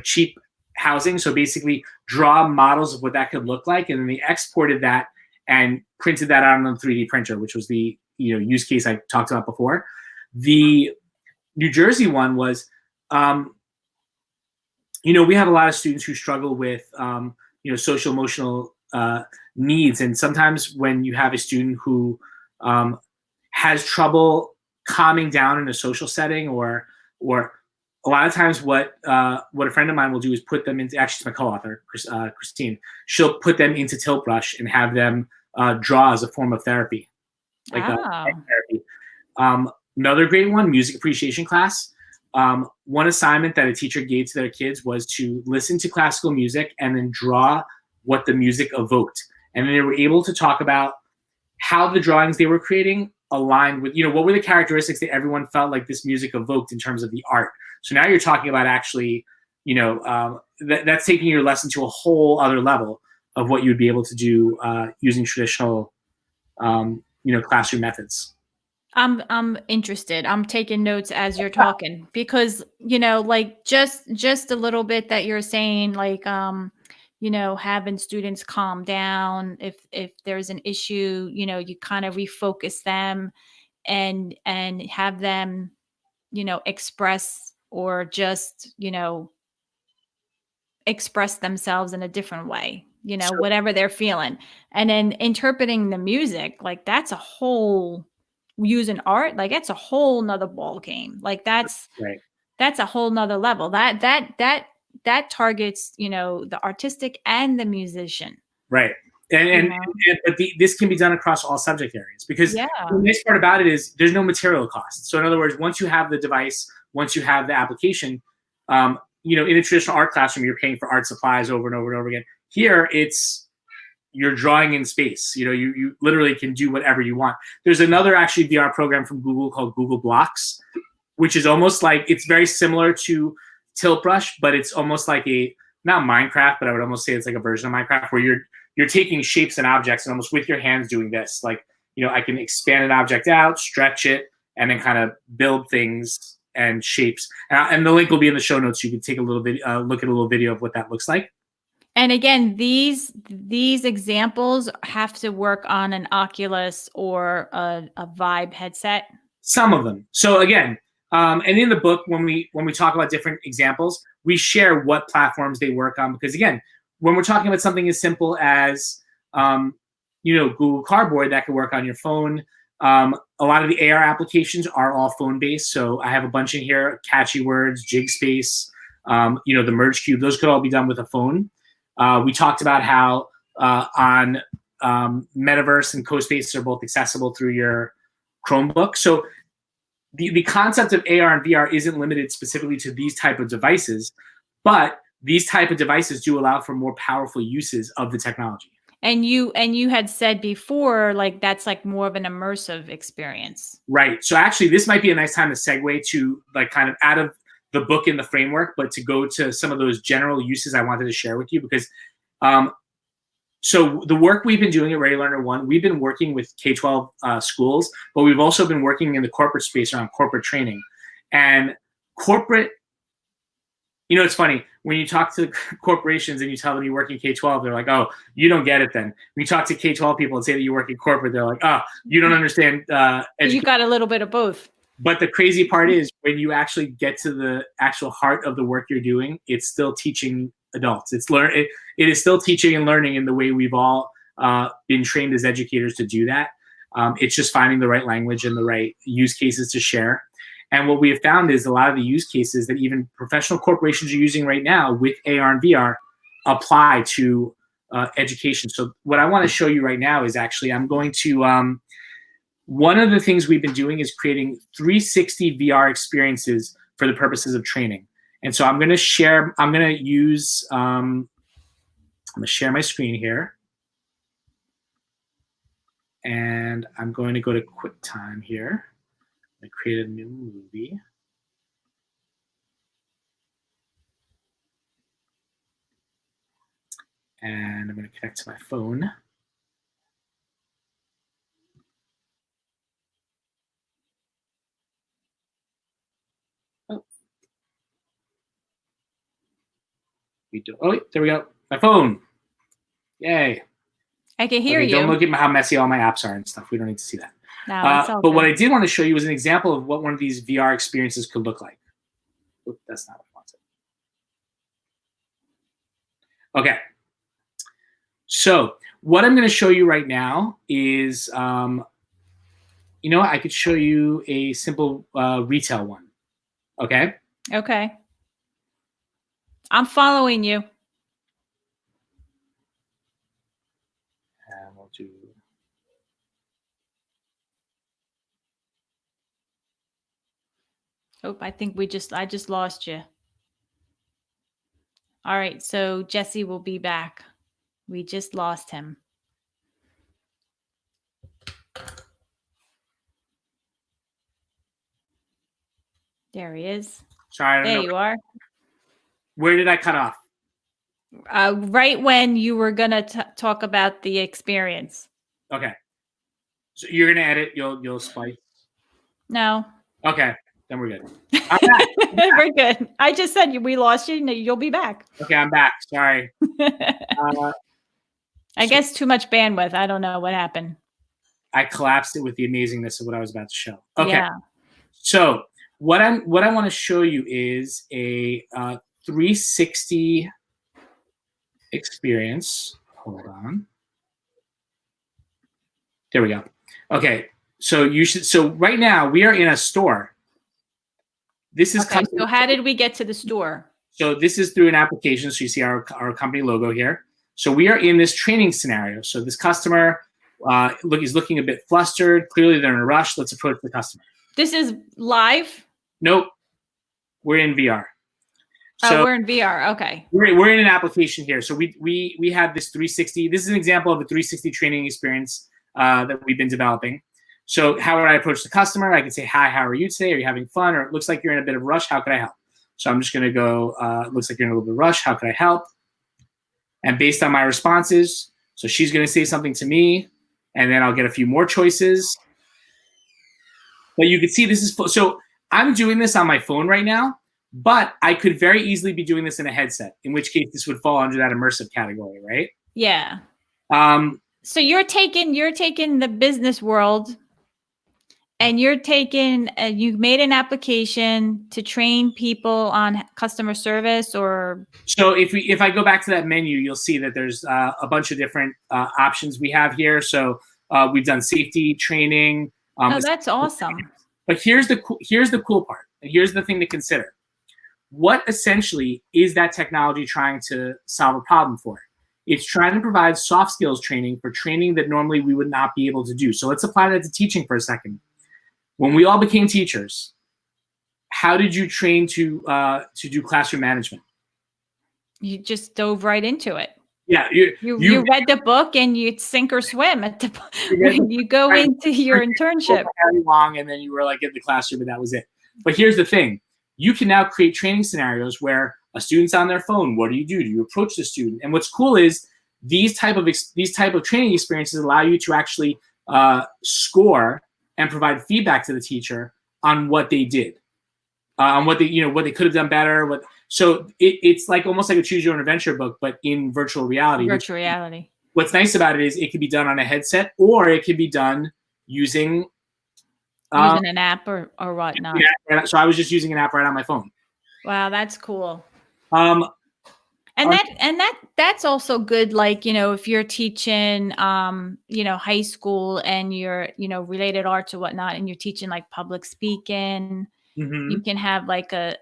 cheap housing. So basically draw models of what that could look like, and then they exported that and printed that out on a 3D printer, which was the use case I talked about before. The New Jersey one was, we have a lot of students who struggle with social emotional needs, and sometimes when you have a student who has trouble calming down in a social setting, or a lot of times what a friend of mine will do is put them into, actually it's my co-author, Christine, she'll put them into Tilt Brush and have them draw as a form of therapy. Therapy. Another great one, music appreciation class. One assignment that a teacher gave to their kids was to listen to classical music and then draw what the music evoked. And then they were able to talk about how the drawings they were creating aligned with, what were the characteristics that everyone felt like this music evoked in terms of the art. So now you're talking about actually, that's taking your lesson to a whole other level of what you'd be able to do using traditional, classroom methods. I'm interested. I'm taking notes as you're talking because, you know, like just a little bit that you're saying, like, you know, having students calm down if there's an issue, you know, you kind of refocus them and have them, you know, express or just, you know, express themselves in a different way, you know, So, whatever they're feeling. And then interpreting the music, like that's a whole using art, like that's a whole nother ball game. Like right. that's a whole nother level. That targets, you know, the artistic and the musician. Right. You know? But this can be done across all subject areas because Yeah. the nice part about it is there's no material cost. So in other words, once you have the device, once you have the application, you know, in a traditional art classroom, you're paying for art supplies over and over and over again. Here, you're drawing in space. You know, you literally can do whatever you want. There's another actually VR program from Google called Google Blocks, which is almost like, it's very similar to Tilt Brush, but it's almost like not Minecraft, but I would almost say it's like a version of Minecraft where you're taking shapes and objects and almost with your hands doing this. Like, you know, I can expand an object out, stretch it, and then kind of build things and shapes. And the link will be in the show notes. So you can take a little video, look at a little video of what that looks like. And again, these examples have to work on an Oculus or a Vibe headset. Some of them. So again, and in the book, when we talk about different examples, we share what platforms they work on, because again, when we're talking about something as simple as you know, Google Cardboard, that could work on your phone. A lot of the AR applications are all phone based. So I have a bunch in here: Catchy Words, Jig Space, you know, the Merge Cube. Those could all be done with a phone. We talked about how on Metaverse and CoSpaces are both accessible through your Chromebook. So the concept of AR and VR isn't limited specifically to these type of devices, but these type of devices do allow for more powerful uses of the technology. And you had said before, like that's like more of an immersive experience. Right. So actually, this might be a nice time to segue to like kind of out of the book and the framework, but to go to some of those general uses I wanted to share with you, because so the work we've been doing at Ready Learner One, we've been working with K-12 schools, but we've also been working in the corporate space around corporate training. And corporate, you know, it's funny, when you talk to corporations and you tell them you work in K-12, they're like, oh, you don't get it then. When you talk to K-12 people and say that you work in corporate, they're like, oh, you don't understand education. You got a little bit of both. But the crazy part is when you actually get to the actual heart of the work you're doing, it's still teaching adults. It is still teaching and learning in the way we've all been trained as educators to do that. It's just finding the right language and the right use cases to share. And what we have found is a lot of the use cases that even professional corporations are using right now with AR and VR apply to education. So what I want to show you right now is actually, I'm going to, one of the things we've been doing is creating 360 VR experiences for the purposes of training. And so I'm going to share, I'm going to share my screen here. And I'm going to go to QuickTime here. I create a new movie. And I'm going to connect to my phone. Oh, there we go. My phone. Yay. I can hear you. Don't look at how messy all my apps are and stuff. We don't need to see that. No, but what I did want to show you was an example of what one of these VR experiences could look like. Oop, that's not what I wanted. Okay. So what I'm going to show you right now is, you know what? I could show you a simple retail one. Okay? Okay. I'm following you. And we'll do... Oh, I think I just lost you. All right, so Jesse will be back. We just lost him. There he is. Sorry, I don't know. There you are. Where did I cut off? Right when you were gonna talk about the experience. Okay. So you're gonna edit. You'll splice. No. Okay, then we're good. We're good. I just said we lost you. You'll be back. Okay, I'm back. Sorry. I guess too much bandwidth. I don't know what happened. I collapsed it with the amazingness of what I was about to show. Okay. Yeah. So what I want to show you is a 360 experience. Hold on. There we go. Okay. So right now we are in a store. This is okay. So how did we get to the store? So this is through an application. So you see our company logo here. So we are in this training scenario. So this customer is looking a bit flustered. Clearly they're in a rush. Let's approach the customer. This is live? Nope. We're in VR. So we're in VR. Okay. We're in an application here. So we have this 360. This is an example of a 360 training experience that we've been developing. So how would I approach the customer? I can say, hi, how are you today? Are you having fun? Or it looks like you're in a bit of a rush. How can I help? So I'm just going to go, it looks like you're in a little bit of a rush. How can I help? And based on my responses, so she's going to say something to me, and then I'll get a few more choices. But you can see this is, so I'm doing this on my phone right now, but I could very easily be doing this in a headset, in which case this would fall under that immersive category, right? Yeah. So you're taking the business world, and you've made an application to train people on customer service, or. So if I go back to that menu, you'll see that there's a bunch of different options we have here. So we've done safety training. Oh, that's awesome. But here's the cool part, and here's the thing to consider. What essentially is that technology trying to solve a problem for? It's trying to provide soft skills training for training that normally we would not be able to do. So let's apply that to teaching for a second. When we all became teachers, how did you train to do classroom management? You just dove right into it. Yeah, you read the book and you sink or swim when you go into your internship. Long, and then you were like in the classroom, and that was it. But here's the thing: you can now create training scenarios where a student's on their phone. What do? Do you approach the student? And what's cool is these type of training experiences allow you to actually score and provide feedback to the teacher on what they did, on what they could have done better. So it's like almost like a choose your own adventure book, but in virtual reality. Virtual reality. What's nice about it is it can be done on a headset, or it can be done using an app or whatnot. Yeah, so I was just using an app right on my phone. Wow, that's cool. That's also good. Like, if you're teaching, high school and you're, related arts or whatnot, and you're teaching like public speaking, you can have like a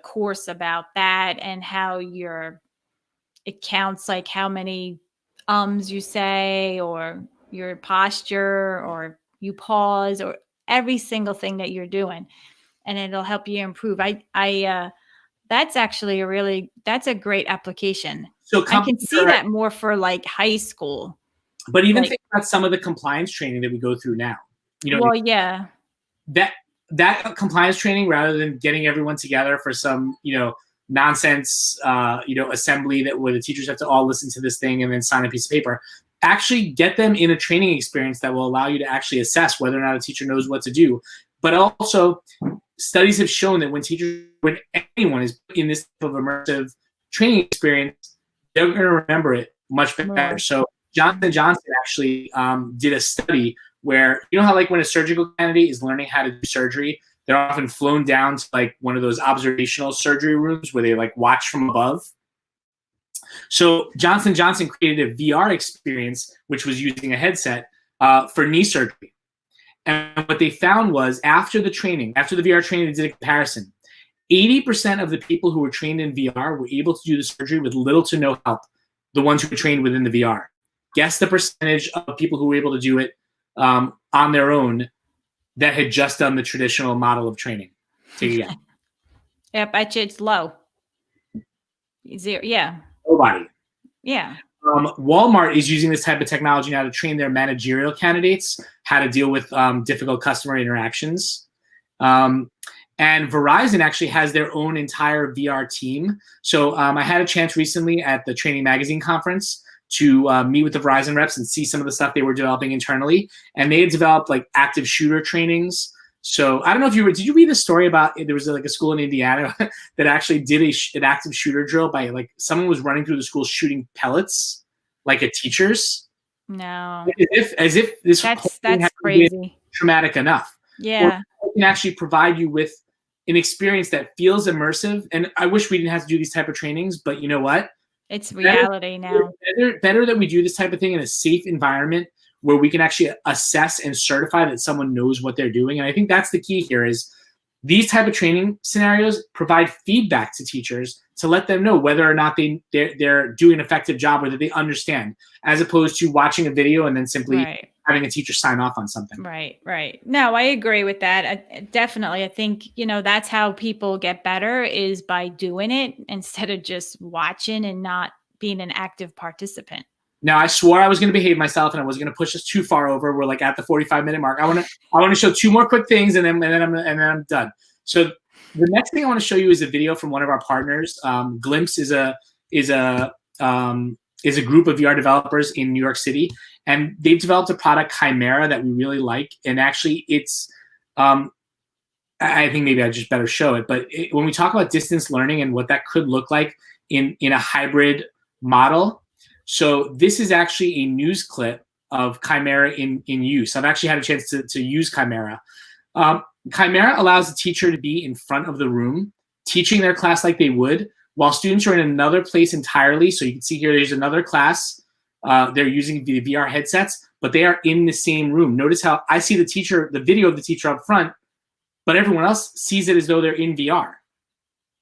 course about that and how it counts like how many you say, or your posture, or you pause, or every single thing that you're doing, and it'll help you improve. That's actually that's a great application. So I can see that more for like high school. But even think about some of the compliance training that we go through now. Well, yeah. That compliance training, rather than getting everyone together for some, nonsense, assembly where the teachers have to all listen to this thing and then sign a piece of paper, actually get them in a training experience that will allow you to actually assess whether or not a teacher knows what to do. But also, studies have shown that when anyone is in this type of immersive training experience, they're going to remember it much better. Right. So Johnson & Johnson actually did a study where, how like when a surgical candidate is learning how to do surgery, they're often flown down to like one of those observational surgery rooms where they like watch from above. So Johnson & Johnson created a VR experience, which was using a headset for knee surgery. And what they found was after the VR training, they did a comparison. 80% of the people who were trained in VR were able to do the surgery with little to no help, the ones who were trained within the VR. Guess the percentage of people who were able to do it on their own that had just done the traditional model of training. Take a guess. Yeah, I bet you it's low. Zero, yeah. Nobody. Yeah. Walmart is using this type of technology now to train their managerial candidates how to deal with difficult customer interactions. And Verizon actually has their own entire VR team. So I had a chance recently at the Training Magazine conference to meet with the Verizon reps and see some of the stuff they were developing internally. And they had developed like active shooter trainings So I don't know if did you read the story about there was like a school in Indiana that actually did an active shooter drill by like someone was running through the school shooting pellets like at teachers. No. As if this that's crazy. Traumatic enough. Yeah. Or it can actually provide you with an experience that feels immersive. And I wish we didn't have to do these type of trainings, but you know what? It's reality now. Better that we do this type of thing in a safe environment where we can actually assess and certify that someone knows what they're doing. And I think that's the key here is these type of training scenarios provide feedback to teachers to let them know whether or not they're doing an effective job or that they understand, as opposed to watching a video and then simply having a teacher sign off on something. Right. No, I agree with that. Definitely. I think, that's how people get better is by doing it instead of just watching and not being an active participant. Now, I swore I was going to behave myself and I wasn't going to push us too far over. We're like at the 45-minute mark. I want to show two more quick things and then I'm done. So the next thing I want to show you is a video from one of our partners. Glimpse is a group of VR developers in New York City, and they've developed a product, Chimera, that we really like. And actually, it's I think maybe I just better show it. But when we talk about distance learning and what that could look like in a hybrid model. So this is actually a news clip of Chimera in use. I've actually had a chance to use Chimera. Chimera allows the teacher to be in front of the room, teaching their class like they would, while students are in another place entirely. So you can see here, there's another class. They're using the VR headsets, but they are in the same room. Notice how I see the video of the teacher up front, but everyone else sees it as though they're in VR.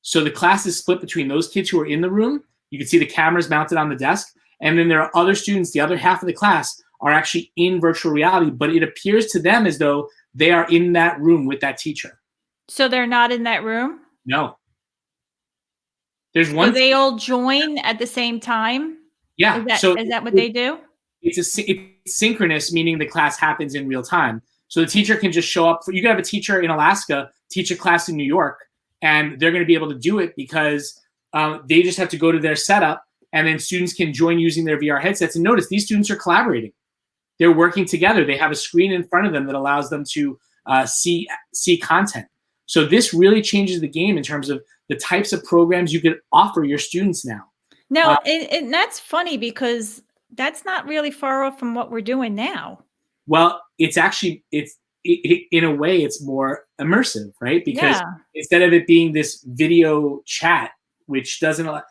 So the class is split between those kids who are in the room. You can see the cameras mounted on the desk. And then there are other students, the other half of the class are actually in virtual reality, but it appears to them as though they are in that room with that teacher. So they're not in that room? No. There's one. So they all join at the same time? Yeah. Is that what they do? It's synchronous, meaning the class happens in real time. So the teacher can just show up. You can have a teacher in Alaska teach a class in New York, and they're going to be able to do it because they just have to go to their setup. And then students can join using their VR headsets. And notice these students are collaborating. They're working together. They have a screen in front of them that allows them to see content. So this really changes the game in terms of the types of programs you can offer your students now. No, and that's funny because that's not really far off from what we're doing now. Well, it's actually, in a way, it's more immersive, right? Because instead of it being this video chat, which doesn't allow,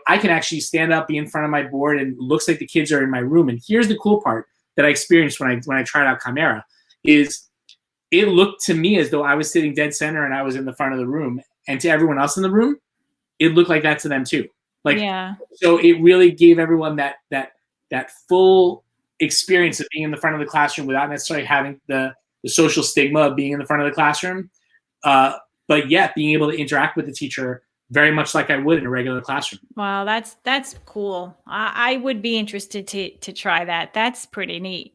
I can actually stand up, be in front of my board, and it looks like the kids are in my room. And here's the cool part that I experienced when I tried out Chimera is it looked to me as though I was sitting dead center and I was in the front of the room. And to everyone else in the room, it looked like that to them too. So it really gave everyone that full experience of being in the front of the classroom without necessarily having the social stigma of being in the front of the classroom. But yet being able to interact with the teacher very much like I would in a regular classroom. Wow, that's cool. I would be interested to try that. That's pretty neat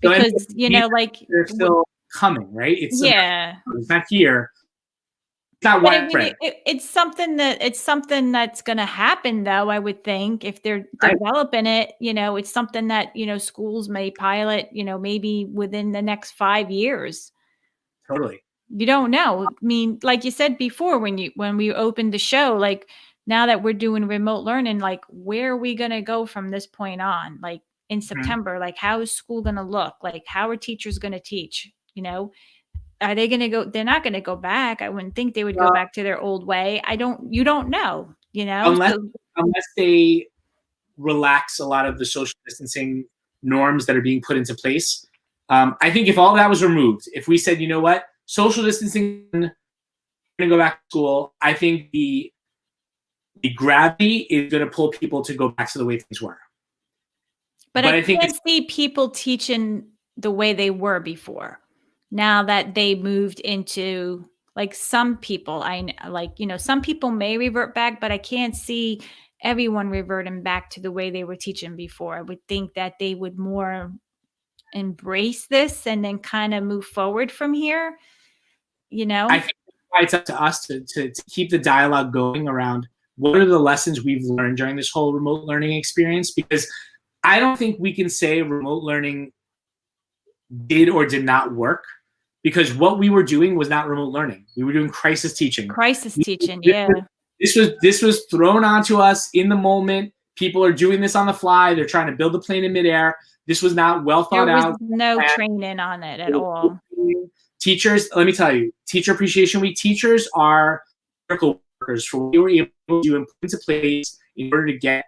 because they're still coming, right? It's not here. It's not widespread. It's something that's going to happen, though. I would think if they're developing it, it's something that schools may pilot, maybe within the next 5 years. Totally. You don't know. I mean, like you said before, when we opened the show, like now that we're doing remote learning, like where are we going to go from this point on? Like in September, like how is school going to look? Like how are teachers going to teach? Are they going to go? They're not going to go back. I wouldn't think they would go back to their old way. You don't know, unless they relax a lot of the social distancing norms that are being put into place. I think if all that was removed, if we said, you know what, social distancing, we're going to go back to school, I think the gravity is going to pull people to go back to the way things were. But I can't see people teaching the way they were before. Now that they moved into, like some people, some people may revert back, but I can't see everyone reverting back to the way they were teaching before. I would think that they would more embrace this and then kind of move forward from here. I think it's up to us to keep the dialogue going around what are the lessons we've learned during this whole remote learning experience, because I don't think we can say remote learning did or did not work, because what we were doing was not remote learning. We were doing crisis teaching. Crisis teaching, yeah. This was thrown onto us in the moment. People are doing this on the fly. They're trying to build a plane in midair. This was not well thought out. There was no training on it at all. Teachers, let me tell you, Teacher Appreciation Week, teachers are miracle workers for what we were able to do and put into place in order to get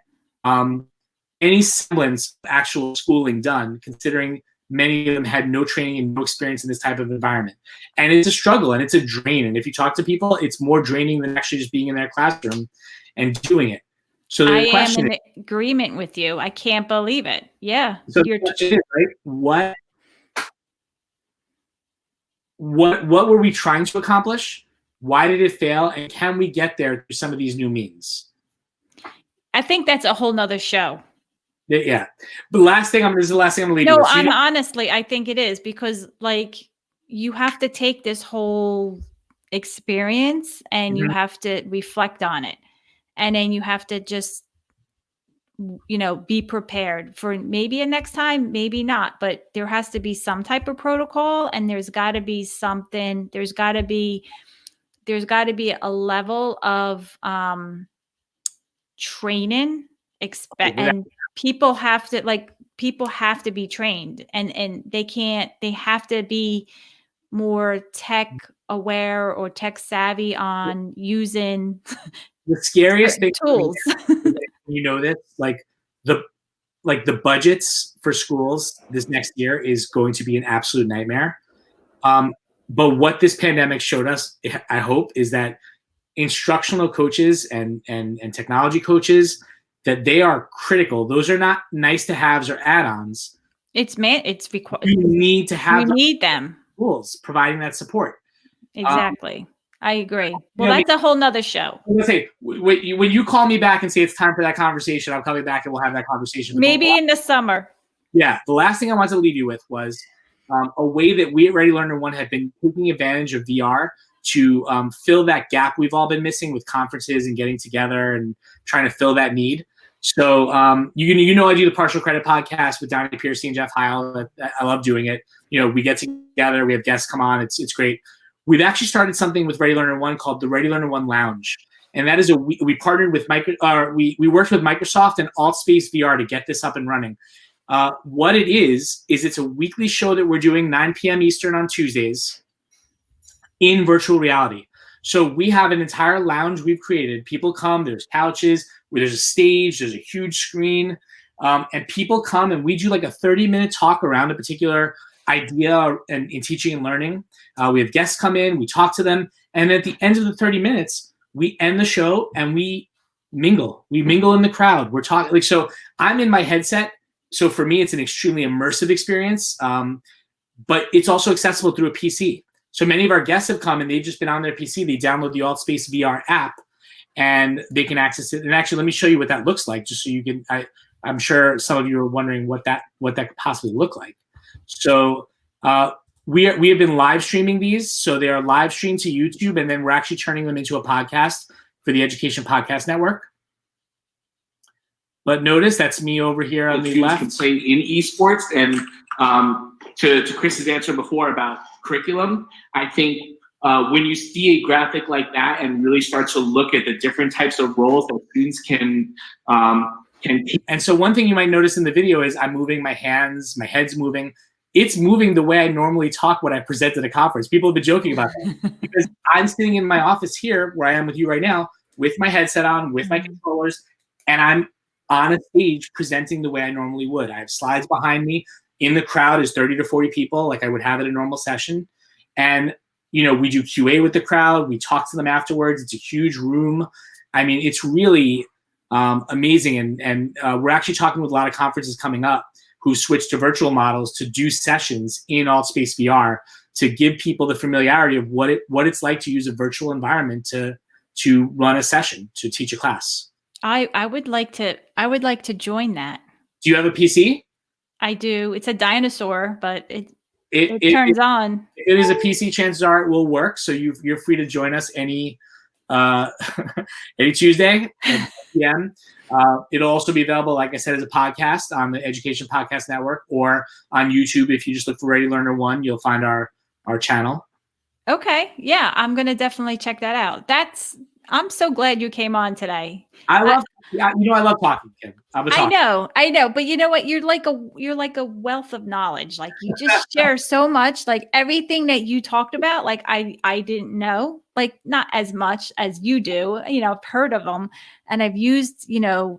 any semblance of actual schooling done, considering many of them had no training and no experience in this type of environment. And it's a struggle and it's a drain. And if you talk to people, it's more draining than actually just being in their classroom and doing it. So the question am in agreement with you. I can't believe it. Yeah. So the question is, right? What were we trying to accomplish? Why did it fail? And can we get there through some of these new means? I think that's a whole nother show. Yeah. The last thing this is the last thing I'm going to leave you with. Honestly, I think it is, because like you have to take this whole experience and you have to reflect on it. And then you have to just, be prepared for maybe a next time, maybe not, but there has to be some type of protocol, and there's got to be something, there's got to be a level of training, and people have to be trained, and they have to be more tech aware or tech savvy on using the scariest thing tools. This, the budgets for schools this next year is going to be an absolute nightmare. But what this pandemic showed us, I hope, is that instructional coaches and technology coaches, that they are critical. Those are not nice to haves or add-ons. It's required. You need to have. We need them. Schools providing that support. Exactly. I agree. Well, that's a whole nother show. I'm gonna say, when you call me back and say it's time for that conversation, I'll call you back and we'll have that conversation. Maybe in the summer. Yeah. The last thing I want to leave you with was a way that we at Ready Learner One have been taking advantage of VR to fill that gap we've all been missing with conferences and getting together and trying to fill that need. So I do the Partial Credit podcast with Donnie Piercy and Jeff Heil. I love doing it. We get together, we have guests come on. It's great. We've actually started something with Ready Learner One called the Ready Learner One Lounge, and that is we partnered with we worked with Microsoft and AltSpace VR to get this up and running. What it is it's a weekly show that we're doing 9 p.m. Eastern on Tuesdays in virtual reality. So we have an entire lounge we've created. People come, there's couches, there's a stage, there's a huge screen, and people come and we do like a 30-minute talk around a particular idea in teaching and learning. We have guests come in, we talk to them, and at the end of the 30 minutes, we end the show and we mingle. We mingle in the crowd. We're talking so I'm in my headset. So for me, it's an extremely immersive experience, but it's also accessible through a PC. So many of our guests have come and they've just been on their PC. They download the AltSpace VR app and they can access it. And actually, let me show you what that looks like, just so you can. I'm sure some of you are wondering what that could possibly look like. So we have been live streaming these. So they are live streamed to YouTube, and then we're actually turning them into a podcast for the Education Podcast Network. But notice that's me over here on the left. Can play in esports, and to Chris's answer before about curriculum, I think when you see a graphic like that and really start to look at the different types of roles that students can. And so one thing you might notice in the video is I'm moving my hands, my head's moving. It's moving the way I normally talk when I present at a conference. People have been joking about that because I'm sitting in my office here where I am with you right now with my headset on, with my controllers, and I'm on a stage presenting the way I normally would. I have slides behind me. In the crowd is 30 to 40 people like I would have at a normal session. And, we do QA with the crowd. We talk to them afterwards. It's a huge room. I mean, it's really amazing. And we're actually talking with a lot of conferences coming up who switched to virtual models to do sessions in AltSpace VR to give people the familiarity of what it's like to use a virtual environment to run a session, to teach a class. I would like to join that. Do you have a PC? I do. It's a dinosaur, but it turns on. If it is a PC, chances are it will work. So you're free to join us any Tuesday at p.m. It'll also be available, like I said, as a podcast on the Education Podcast Network or on YouTube. If you just look for Ready Learner One, you'll find our our channel. Okay. Yeah, I'm going to definitely check that out. I'm so glad you came on today. I love talking, Kim. I know, but you know what? You're like a wealth of knowledge. Like you just share so much. Like everything that you talked about, like I didn't know, like not as much as you do. You know, I've heard of them, and I've used AR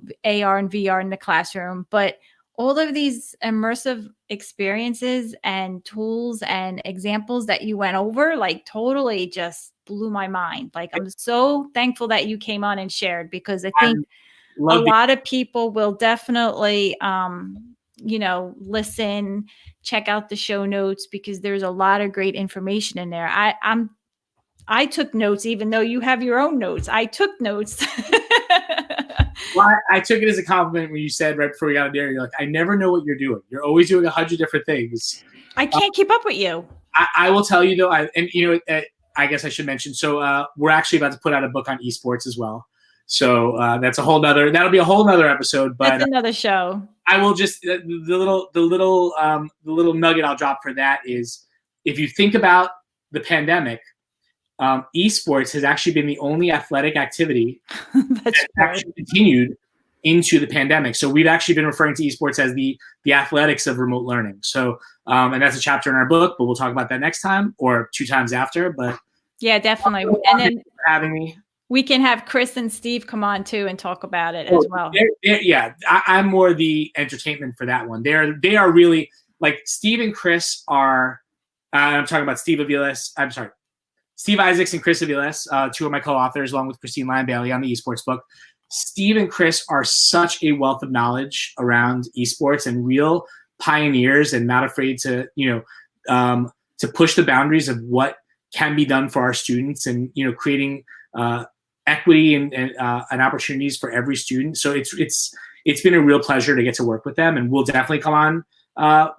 and VR in the classroom, but all of these immersive experiences and tools and examples that you went over, like totally just blew my mind. Like I'm so thankful that you came on and shared, because I think a lot of people will definitely, listen, check out the show notes, because there's a lot of great information in there. I took notes, even though you have your own notes. I took notes. Well, I took it as a compliment when you said right before we got on there, you're like, I never know what you're doing. You're always doing 100 different things. I can't keep up with you. I will tell you though, I guess I should mention. So we're actually about to put out a book on esports as well. So that'll be a whole nother episode. But that's another show. I will just the little nugget I'll drop for that is, if you think about the pandemic, esports has actually been the only athletic activity that's actually continued into the pandemic. So we've actually been referring to esports as the athletics of remote learning. So and that's a chapter in our book, but we'll talk about that next time or 2 times after. But yeah, definitely. And then having me. We can have Chris and Steve come on too and talk about it as well. I'm more the entertainment for that one. They are really, like, Steve and Chris are. I'm talking about Steve Isaacs and Chris Aviles, 2 of my co-authors, along with Christine Lyon Bailey on the esports book. Steve and Chris are such a wealth of knowledge around esports and real pioneers, and not afraid to push the boundaries of what can be done for our students, and creating equity and opportunities for every student. So it's been a real pleasure to get to work with them, and we'll definitely come on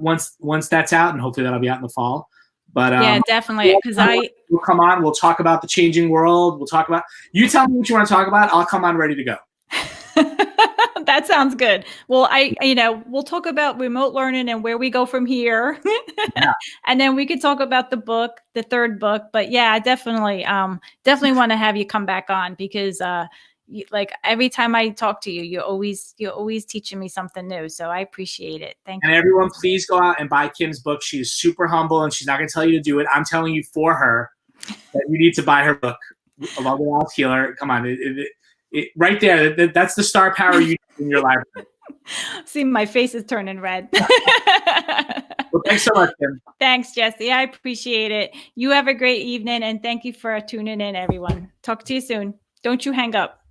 once that's out, and hopefully that'll be out in the fall. But yeah, definitely, because we'll come on. We'll talk about the changing world. We'll talk about, you tell me what you want to talk about. I'll come on ready to go. That sounds good. Well, we'll talk about remote learning and where we go from here. Yeah. And then we could talk about the book, the 3rd book. But yeah, I definitely want to have you come back on, because like every time I talk to you, you're always teaching me something new. So I appreciate it. Thank you. And everyone, please go out and buy Kim's book. She is super humble, and she's not going to tell you to do it. I'm telling you for her that you need to buy her book, Love the Lost Healer. Come on. It right there. That's the star power you need in your library. See, my face is turning red. Well, thanks so much, Kim. Thanks, Jesse. I appreciate it. You have a great evening, and thank you for tuning in, everyone. Talk to you soon. Don't you hang up.